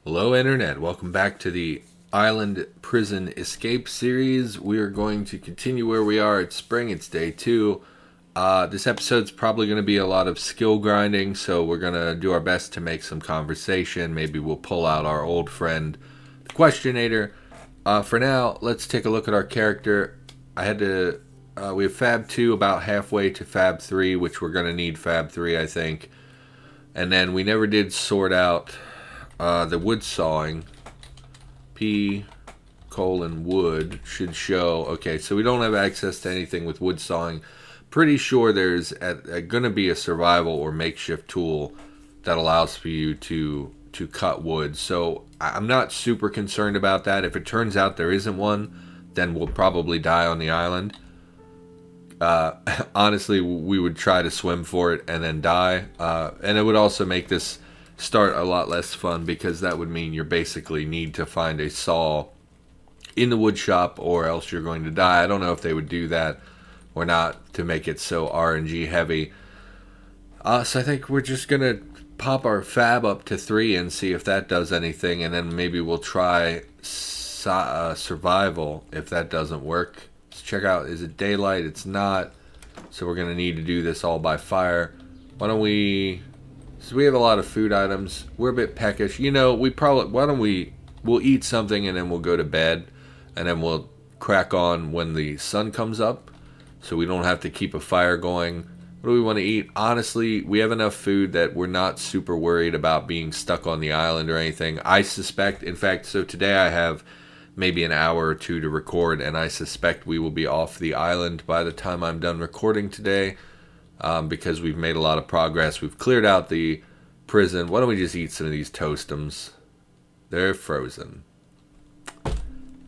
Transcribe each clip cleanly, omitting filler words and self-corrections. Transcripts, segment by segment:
Hello, Internet. Welcome back to the Island Prison Escape series. We are going to continue where we are. It's spring, it's day 2. This episode's probably going to be a lot of skill grinding, so we're going to do our best to make some conversation. Maybe we'll pull out our old friend, the Questionator. For now, let's take a look at our character. We have Fab 2 about halfway to Fab 3, which we're going to need Fab 3, I think. And then we never did sort out the wood sawing. P:wood should show. Okay, so we don't have access to anything with wood sawing. Pretty sure there's going to be a survival or makeshift tool that allows for you to cut wood. So I'm not super concerned about that. If it turns out there isn't one, then we'll probably die on the island. Honestly, we would try to swim for it and then die. And it would also make this start a lot less fun, because that would mean you basically need to find a saw in the wood shop or else you're going to die. I don't know if they would do that or not to make it so RNG heavy. So I think we're just going to pop our Fab up to 3 and see if that does anything, and then maybe we'll try survival if that doesn't work. Let's check out, is it daylight? It's not, so we're going to need to do this all by fire. Why don't we... So we have a lot of food items. We're a bit peckish. We'll eat something and then we'll go to bed. And then we'll crack on when the sun comes up, so we don't have to keep a fire going. What do we want to eat? Honestly, we have enough food that we're not super worried about being stuck on the island or anything. I suspect, in fact, so today I have maybe an hour or two to record, and I suspect we will be off the island by the time I'm done recording today. Because we've made a lot of progress. We've cleared out the prison. Why don't we just eat some of these toastums? They're frozen.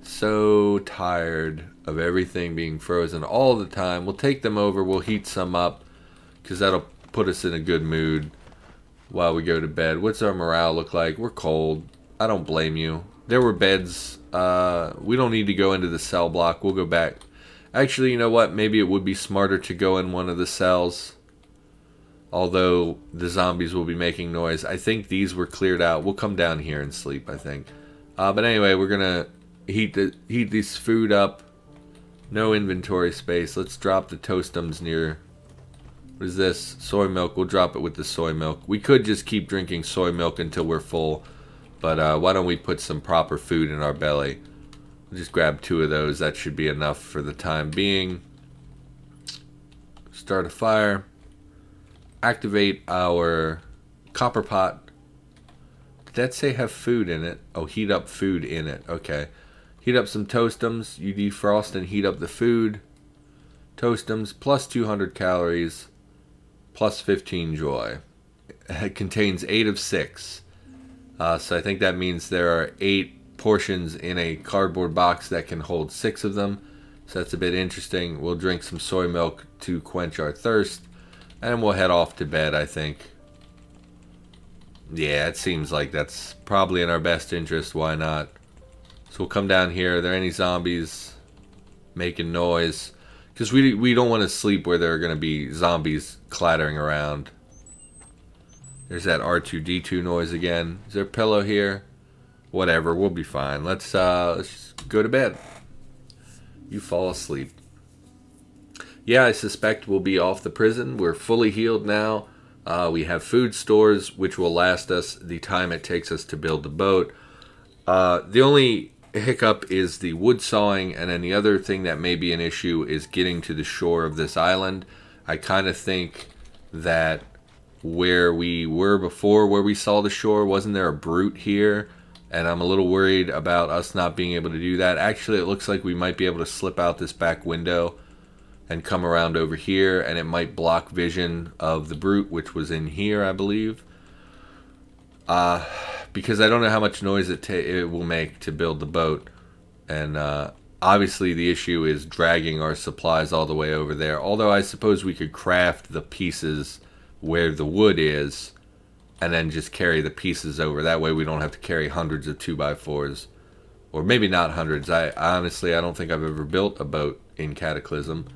So tired of everything being frozen all the time. We'll take them over. We'll heat some up, because that'll put us in a good mood while we go to bed. What's our morale look like? We're cold. I don't blame you. There were beds. We don't need to go into the cell block. We'll go back. Actually, you know what? Maybe it would be smarter to go in one of the cells. Although the zombies will be making noise. I think these were cleared out. We'll come down here and sleep, I think. But anyway, we're going to heat this food up. No inventory space. Let's drop the toastums near... What is this? Soy milk. We'll drop it with the soy milk. We could just keep drinking soy milk until we're full. But why don't we put some proper food in our belly? Just grab 2 of those. That should be enough for the time being. Start a fire. Activate our copper pot. Did that say have food in it? Oh, heat up food in it. Okay. Heat up some toastums. You defrost and heat up the food. Toastums plus 200 calories. Plus 15 joy. It contains 8 of 6. So I think that means there are 8 portions in a cardboard box that can hold 6 of them. So that's a bit interesting. We'll drink some soy milk to quench our thirst, and we'll head off to bed, I think. Yeah, it seems like that's probably in our best interest. Why not? So we'll come down here. Are there any zombies making noise? Because we don't want to sleep where there are going to be zombies clattering around. There's that R2-D2 noise again. Is there a pillow here? Whatever, we'll be fine. Let's just go to bed. You fall asleep. Yeah, I suspect we'll be off the prison. We're fully healed now. We have food stores, which will last us the time it takes us to build the boat. The only hiccup is the wood sawing, and then the other thing that may be an issue is getting to the shore of this island. I kind of think that where we were before, where we saw the shore, wasn't there a brute here? And I'm a little worried about us not being able to do that. Actually, it looks like we might be able to slip out this back window and come around over here, and it might block vision of the brute, which was in here, I believe. Because I don't know how much noise it will make to build the boat. And obviously the issue is dragging our supplies all the way over there. Although I suppose we could craft the pieces where the wood is, and then just carry the pieces over. That way we don't have to carry hundreds of 2x4s. Or maybe not hundreds. I honestly don't think I've ever built a boat in Cataclysm.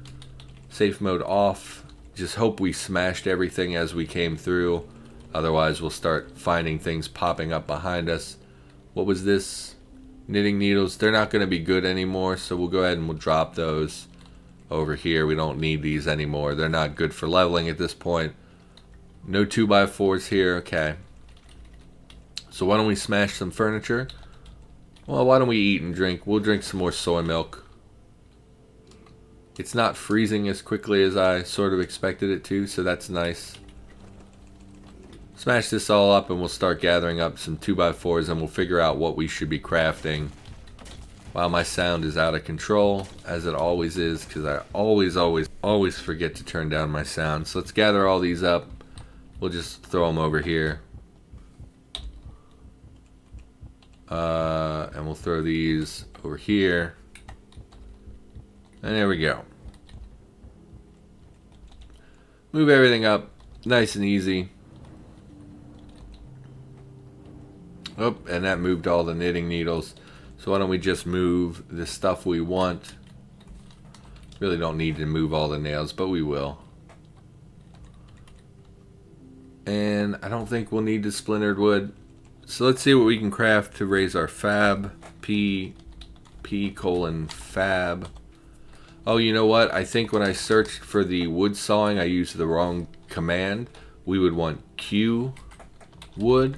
Safe mode off. Just hope we smashed everything as we came through. Otherwise we'll start finding things popping up behind us. What was this? Knitting needles. They're not going to be good anymore, so we'll go ahead and we'll drop those over here. We don't need these anymore. They're not good for leveling at this point. No 2x4s here. Okay. So why don't we smash some furniture? Well, why don't we eat and drink? We'll drink some more soy milk. It's not freezing as quickly as I sort of expected it to, so that's nice. Smash this all up and we'll start gathering up some 2x4s and we'll figure out what we should be crafting. Wow, my sound is out of control, as it always is, because I always forget to turn down my sound. So let's gather all these up. We'll just throw them over here. And we'll throw these over here. And there we go. Move everything up nice and easy. Oh, and that moved all the knitting needles. So why don't we just move the stuff we want. Really don't need to move all the nails, but we will. And I don't think we'll need the splintered wood. So let's see what we can craft to raise our fab. P:\fab. Oh, you know what? I think when I searched for the wood sawing, I used the wrong command. We would want Q wood,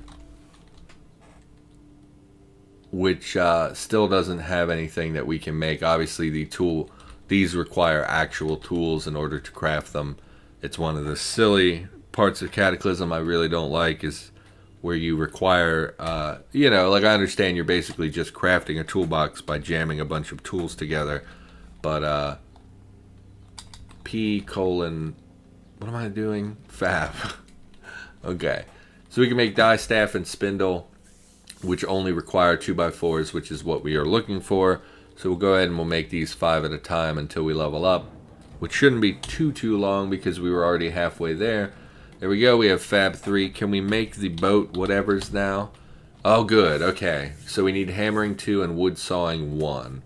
which still doesn't have anything that we can make. Obviously, these require actual tools in order to craft them. It's one of the silly parts of Cataclysm I really don't like, is where you require, like, I understand you're basically just crafting a toolbox by jamming a bunch of tools together, but P:, what am I doing? Fab. Okay, so we can make die staff and spindle, which only require 2x4s, which is what we are looking for. So we'll go ahead and we'll make these 5 at a time until we level up, which shouldn't be too long because we were already halfway there. There we go, we have Fab 3. Can we make the boat whatever's now? Oh, good, okay. So we need hammering 2 and wood sawing 1.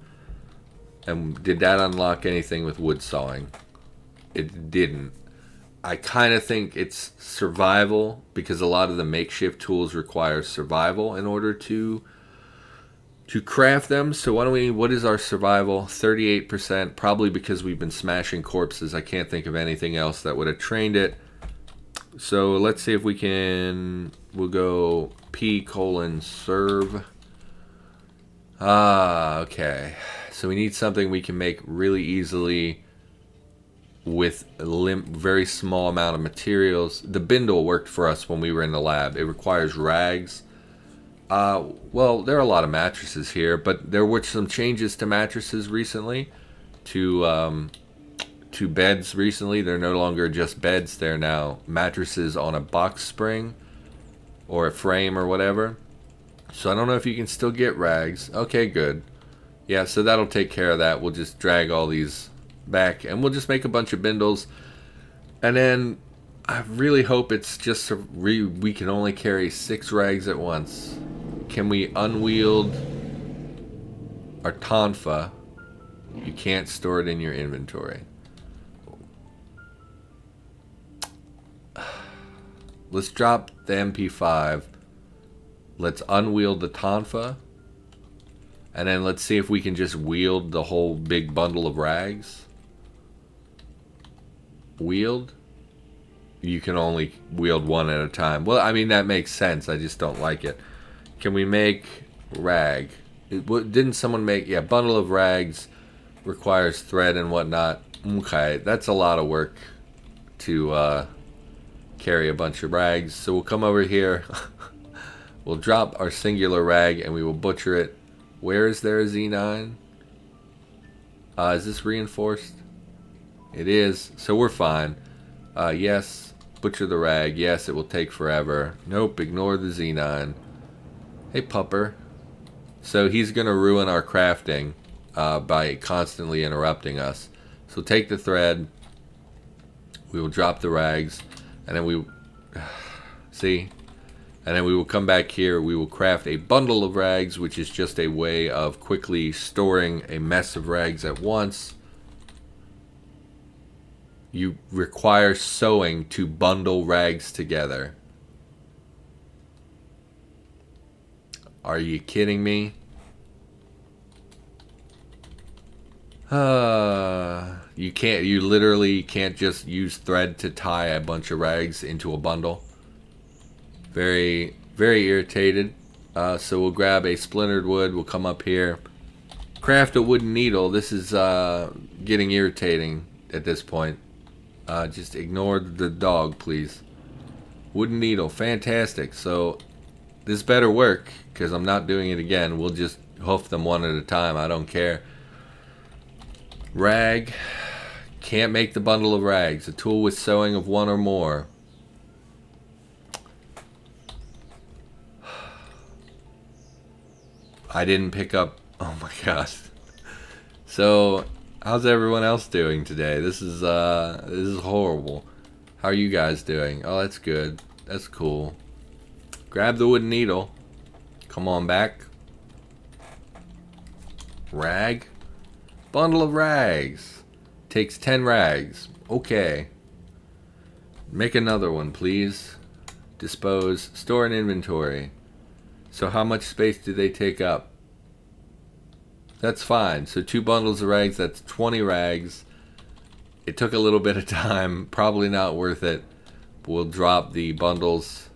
And did that unlock anything with wood sawing? It didn't. I kind of think it's survival, because a lot of the makeshift tools require survival in order to craft them. So why don't we, what is our survival? 38%, probably because we've been smashing corpses. I can't think of anything else that would have trained it. So let's see if we can, we'll go P:\serve. Okay. So we need something we can make really easily with a very small amount of materials. The bindle worked for us when we were in the lab. It requires rags. Well, there are a lot of mattresses here, but there were some changes to mattresses recently, to beds recently. They're no longer just beds. They're now mattresses on a box spring or a frame or whatever. So I don't know if you can still get rags. Okay, good. Yeah, so that'll take care of that. We'll just drag all these back and we'll just make a bunch of bindles. And then I really hope it's just we can only carry 6 rags at once. Can we unwield our tonfa? You can't store it in your inventory. Let's drop the MP5. Let's unwield the tonfa. And then let's see if we can just wield the whole big bundle of rags. Wield? You can only wield one at a time. Well, I mean, that makes sense. I just don't like it. Can we make rag? Didn't someone make... Yeah, bundle of rags requires thread and whatnot. Okay, that's a lot of work to carry a bunch of rags. So we'll come over here. We'll drop our singular rag and we will butcher it. Where is there a Z9? Is this reinforced? It is. So we're fine. Yes. Butcher the rag. Yes, it will take forever. Nope. Ignore the Z9. Hey, pupper. So he's going to ruin our crafting by constantly interrupting us. So take the thread. We will drop the rags. And then we... See? And then we will come back here. We will craft a bundle of rags, which is just a way of quickly storing a mess of rags at once. You require sewing to bundle rags together. Are you kidding me? You literally can't just use thread to tie a bunch of rags into a bundle. Very, very irritated. So we'll grab a splintered wood. We'll come up here. Craft a wooden needle. This is getting irritating at this point. Just ignore the dog, please. Wooden needle. Fantastic. So this better work, because I'm not doing it again. We'll just hoof them one at a time. I don't care. Rag. Can't make the bundle of rags. A tool with sewing of one or more. I didn't pick up. Oh my gosh. So, how's everyone else doing today? This is horrible. How are you guys doing? Oh, that's good. That's cool. Grab the wooden needle. Come on back. Rag. Bundle of rags. Takes 10 rags. Okay. Make another one, please. Dispose. Store in inventory. So how much space do they take up? That's fine. So 2 bundles of rags, that's 20 rags. It took a little bit of time. Probably not worth it. We'll drop the bundles.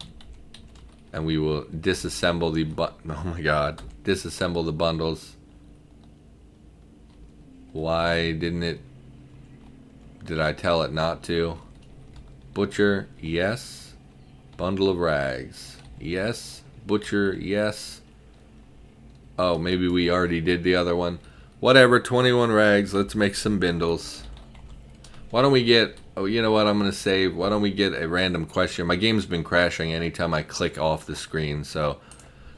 And we will disassemble the oh my god. Disassemble the bundles. Why didn't it... Did I tell it not to? Butcher, yes. Bundle of rags, yes. Butcher, yes. Oh, maybe we already did the other one. Whatever, 21 rags. Let's make some bindles. Why don't we get... Oh, you know what? I'm going to save. Why don't we get a random question? My game's been crashing anytime I click off the screen. So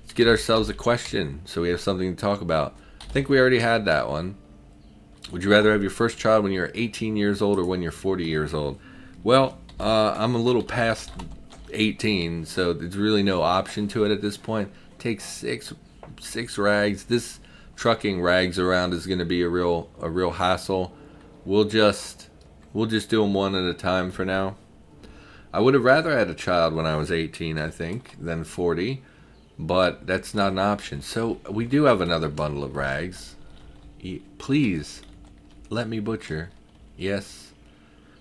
let's get ourselves a question so we have something to talk about. I think we already had that one. Would you rather have your first child when you're 18 years old or when you're 40 years old? Well, I'm a little past 18, so there's really no option to it at this point. Takes six rags. This trucking rags around is going to be a real hassle. We'll just do them one at a time for now. I would have rather had a child when I was 18, I think, than 40, but that's not an option. So we do have another bundle of rags. Please let me butcher. Yes.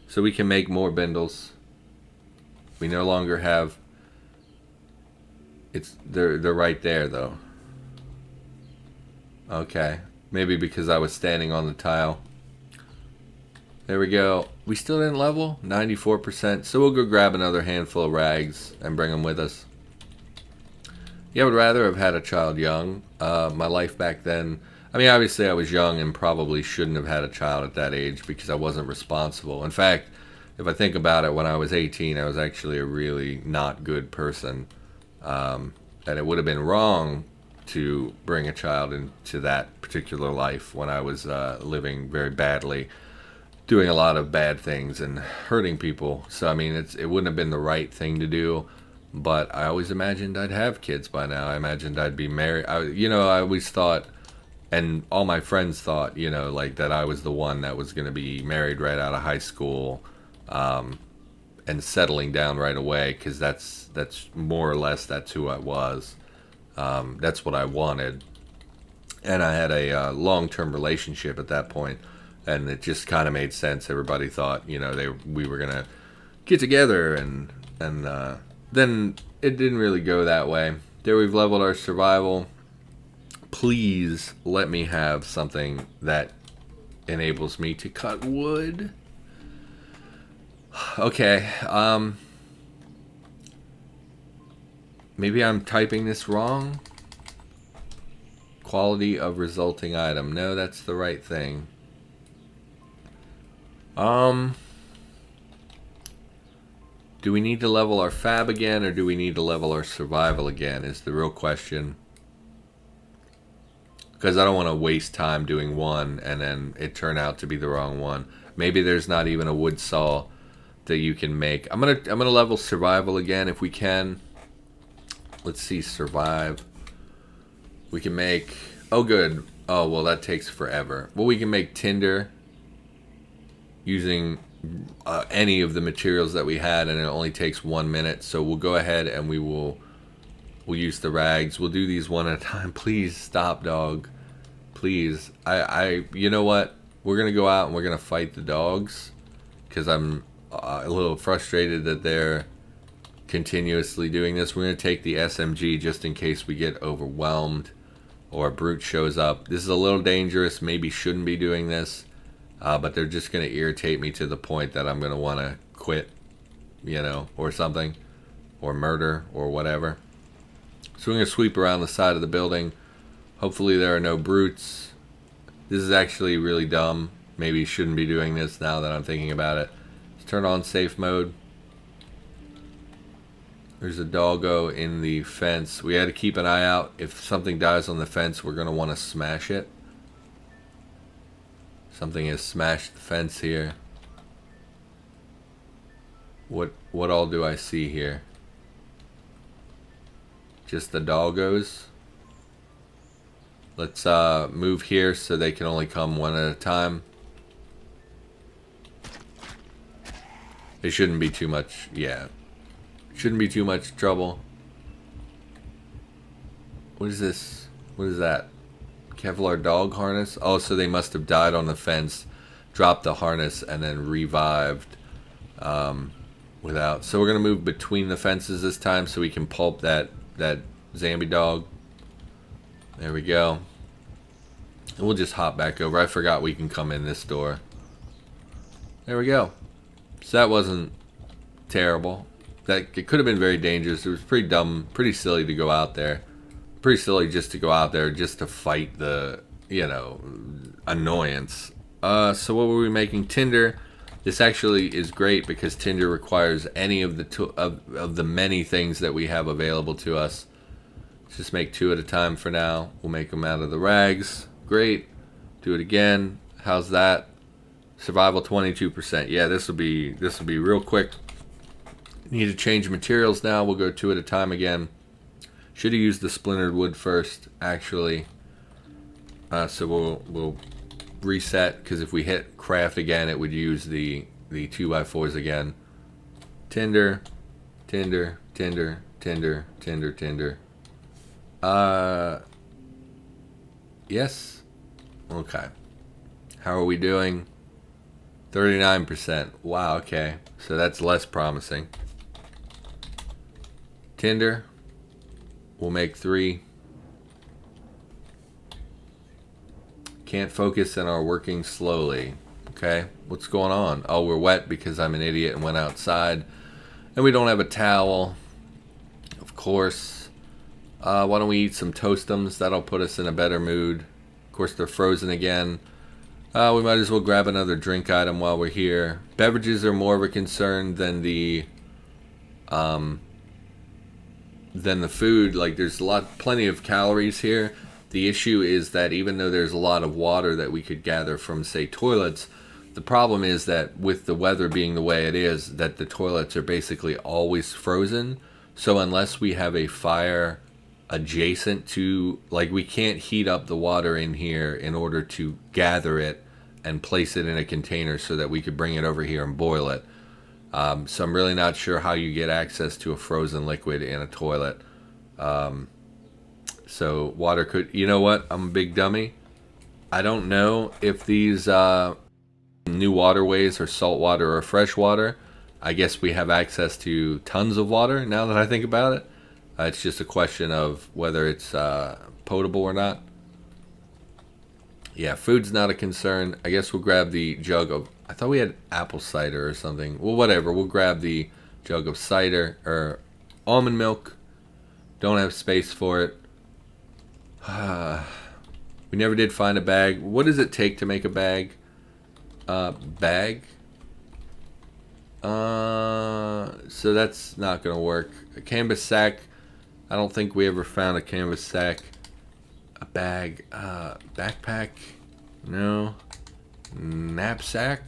So we can make more bindles. We no longer have... They're right there though. Okay. Maybe because I was standing on the tile. There we go. We still didn't level? 94%. So we'll go grab another handful of rags and bring them with us. Yeah, I would rather have had a child young. My life back then... I mean, obviously I was young and probably shouldn't have had a child at that age because I wasn't responsible. In fact, if I think about it, when I was 18, I was actually a really not good person. And it would have been wrong to bring a child into that particular life when I was living very badly, doing a lot of bad things and hurting people. So, I mean, it wouldn't have been the right thing to do. But I always imagined I'd have kids by now. I imagined I'd be married. I always thought... And all my friends thought, like that I was the one that was going to be married right out of high school and settling down right away because that's more or less that's who I was. That's what I wanted. And I had a long-term relationship at that point, and it just kind of made sense. Everybody thought, we were going to get together, and then it didn't really go that way. There we've leveled our survival. Please let me have something that enables me to cut wood. Okay, maybe I'm typing this wrong. Quality of resulting item. No, that's the right thing. Do we need to level our fab again, or do we need to level our survival again, is the real question. Because I don't want to waste time doing one and then it turn out to be the wrong one. Maybe there's not even a wood saw that you can make. I'm gonna level survival again if we can. Let's see, survive. We can make... Oh, good. Oh, well, that takes forever. Well, we can make tinder using any of the materials that we had, and it only takes 1 minute. So we'll go ahead and we'll We'll use the rags. We'll do these one at a time. Please stop, dog. Please. You know what? We're going to go out and we're going to fight the dogs. Because I'm a little frustrated that they're continuously doing this. We're going to take the SMG just in case we get overwhelmed or a brute shows up. This is a little dangerous. Maybe shouldn't be doing this. But they're just going to irritate me to the point that I'm going to want to quit, you know, or something. Or murder or whatever. So we're going to sweep around the side of the building. Hopefully there are no brutes. This is actually really dumb. Maybe shouldn't be doing this now that I'm thinking about it. Let's turn on safe mode. There's a doggo in the fence. We had to keep an eye out. If something dies on the fence, we're going to want to smash it. Something has smashed the fence here. What all do I see here? Just the doggos. Let's move here so they can only come one at a time. It shouldn't be too much, yeah. Shouldn't be too much trouble. What is this? What is that? Kevlar dog harness? Oh, so they must have died on the fence, dropped the harness, and then revived without. So we're going to move between the fences this time so we can pulp that zombie dog. There we go. And we'll just hop back over. I forgot we can come in this door. There we go. So that wasn't terrible. It could have been very dangerous. It was pretty dumb, pretty silly to go out there. Pretty silly just to go out there just to fight the, you know, annoyance. So what were we making? Tinder. This actually is great because Tinder requires any of the many things that we have available to us. Let's just make 2 at a time for now. We'll make them out of the rags. Great. Do it again. How's that? Survival 22%. Yeah, this will be real quick. Need to change materials now. We'll go 2 at a time again. Should have used the splintered wood first, actually. So we'll reset, because if we hit craft again, it would use the 2x4s again. Tinder, Tinder, Tinder, Tinder, Tinder, Tinder. Yes. Okay. How are we doing? 39%. Wow, okay. So that's less promising. Tinder. We'll make 3. Can't focus and are working slowly. Okay, what's going on? Oh, we're wet because I'm an idiot and went outside. And we don't have a towel. Of course. Why don't we eat some Toastums? That'll put us in a better mood. Of course, they're frozen again. We might as well grab another drink item while we're here. Beverages are more of a concern than the food. Like, there's plenty of calories here. The issue is that even though there's a lot of water that we could gather from, say, toilets, the problem is that with the weather being the way it is, that the toilets are basically always frozen. So unless we have a fire adjacent to, like, we can't heat up the water in here in order to gather it and place it in a container so that we could bring it over here and boil it. So I'm really not sure how you get access to a frozen liquid in a toilet. So water could, you know what? I'm a big dummy. I don't know if these new waterways are salt water or fresh water. I guess we have access to tons of water now that I think about it. It's just a question of whether it's potable or not. Yeah, food's not a concern. I guess we'll grab the jug of... I thought we had apple cider or something. Well, whatever. We'll grab the jug of cider or almond milk. Don't have space for it. We never did find a bag. What does it take to make a bag? Bag? So that's not going to work. A canvas sack. I don't think we ever found a canvas sack. A bag. Backpack. No. Knapsack.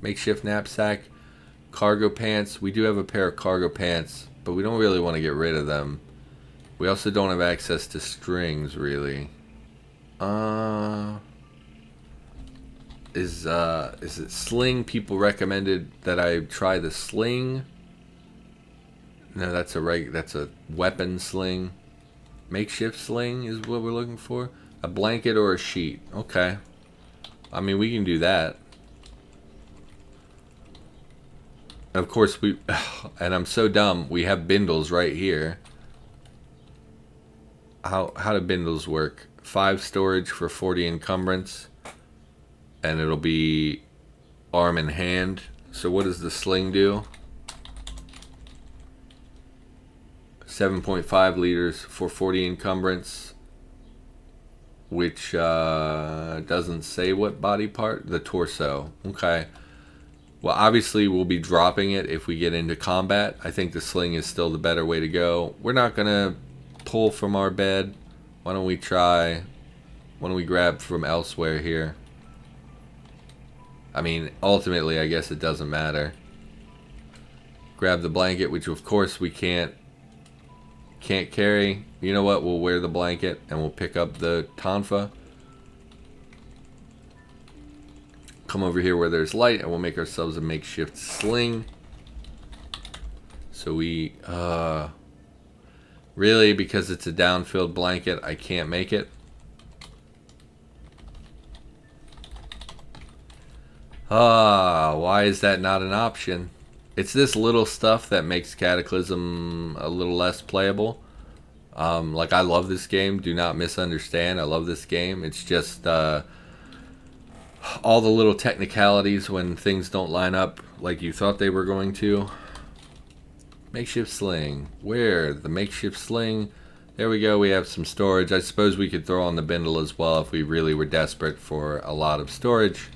Makeshift knapsack. Cargo pants. We do have a pair of cargo pants, but we don't really want to get rid of them. We also don't have access to strings, really. Is it sling? People recommended that I try the sling. No, that's a weapon sling. Makeshift sling is what we're looking for. A blanket or a sheet. Okay. I mean, we can do that. Of course, and I'm so dumb, we have bindles right here. How do bindles work? 5 storage for 40 encumbrance. And it'll be arm and hand. So what does the sling do? 7.5 liters for 40 encumbrance. Which doesn't say what body part. The torso. Okay. Well, obviously, we'll be dropping it if we get into combat. I think the sling is still the better way to go. We're not going to pull from our bed. Why don't we try... Why don't we grab from elsewhere here? I mean, ultimately, I guess it doesn't matter. Grab the blanket, which of course we can't carry. You know what? We'll wear the blanket and we'll pick up the tonfa. Come over here where there's light and we'll make ourselves a makeshift sling. So we, really, because it's a down-filled blanket, I can't make it. Why is that not an option? It's this little stuff that makes Cataclysm a little less playable. Like, I love this game. Do not misunderstand. I love this game. It's just, all the little technicalities when things don't line up like you thought they were going to. Makeshift sling. Where? The makeshift sling. There we go. We have some storage. I suppose we could throw on the bindle as well if we really were desperate for a lot of storage.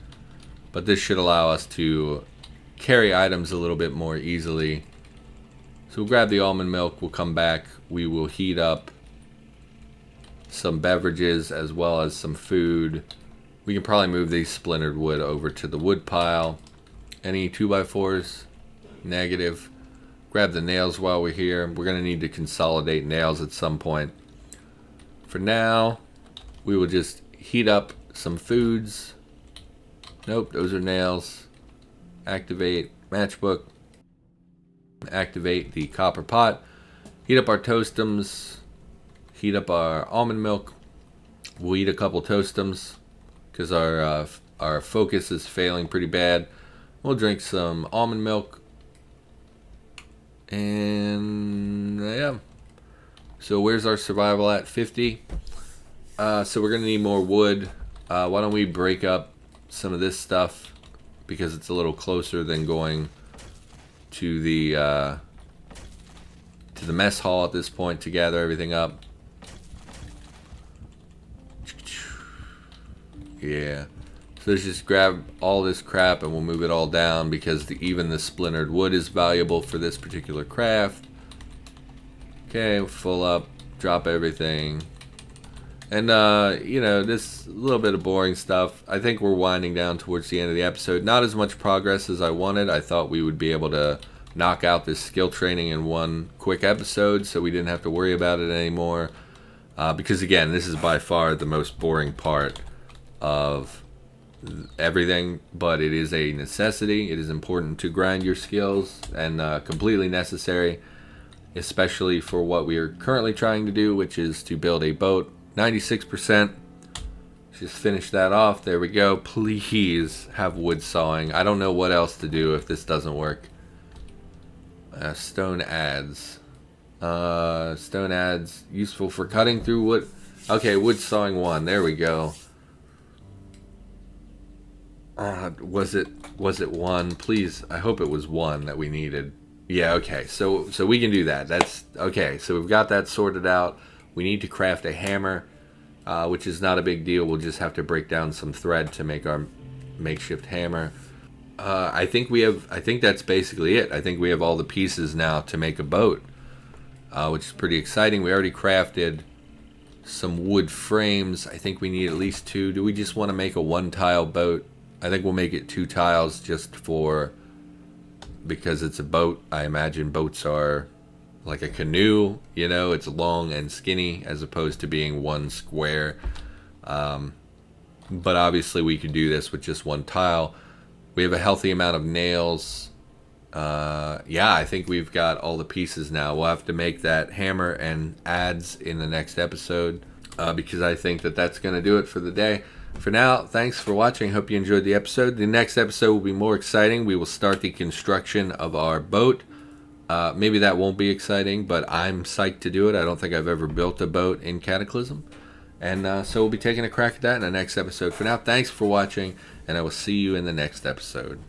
But this should allow us to carry items a little bit more easily. So we'll grab the almond milk. We'll come back. We will heat up some beverages as well as some food. We can probably move these splintered wood over to the wood pile. Any 2x4s? Negative. Grab the nails while we're here. We're going to need to consolidate nails at some point. For now, we will just heat up some foods. Nope, those are nails. Activate matchbook. Activate the copper pot. Heat up our toastums. Heat up our almond milk. We'll eat a couple toastums because our focus is failing pretty bad. We'll drink some almond milk. And yeah. So where's our survival at? 50. So we're going to need more wood. Why don't we break up some of this stuff because it's a little closer than going to the mess hall at this point to gather everything up. Yeah. So let's just grab all this crap and we'll move it all down because even the splintered wood is valuable for this particular craft. Okay, full up, drop everything. And, you know, this little bit of boring stuff. I think we're winding down towards the end of the episode. Not as much progress as I wanted. I thought we would be able to knock out this skill training in one quick episode so we didn't have to worry about it anymore. Because, again, this is by far the most boring part of everything, but it is a necessity. It is important to grind your skills and completely necessary, especially for what we are currently trying to do, which is to build a boat. 96%. Just finish that off. There we go. Please have wood sawing. I don't know what else to do if this doesn't work. Stone adze. Stone adze useful for cutting through wood. Okay, wood sawing 1. There we go. Was it 1? Please, I hope it was 1 that we needed. Yeah, okay. So we can do that. That's okay. So we've got that sorted out. We need to craft a hammer, which is not a big deal. We'll just have to break down some thread to make our makeshift hammer. I think that's basically it. I think we have all the pieces now to make a boat, which is pretty exciting. We already crafted some wood frames. I think we need at least 2. Do we just want to make a 1-tile boat? I think we'll make it 2 tiles just because it's a boat. I imagine boats are like a canoe, you know, it's long and skinny as opposed to being one square. But obviously we could do this with just 1 tile. We have a healthy amount of nails. yeah, I think we've got all the pieces now. We'll have to make that hammer and adze in the next episode, because I think that that's going to do it for the day. For now, thanks for watching. Hope you enjoyed the episode. The next episode will be more exciting. We will start the construction of our boat. Maybe that won't be exciting, but I'm psyched to do it. I don't think I've ever built a boat in Cataclysm. And so we'll be taking a crack at that in the next episode. For now, thanks for watching, and I will see you in the next episode.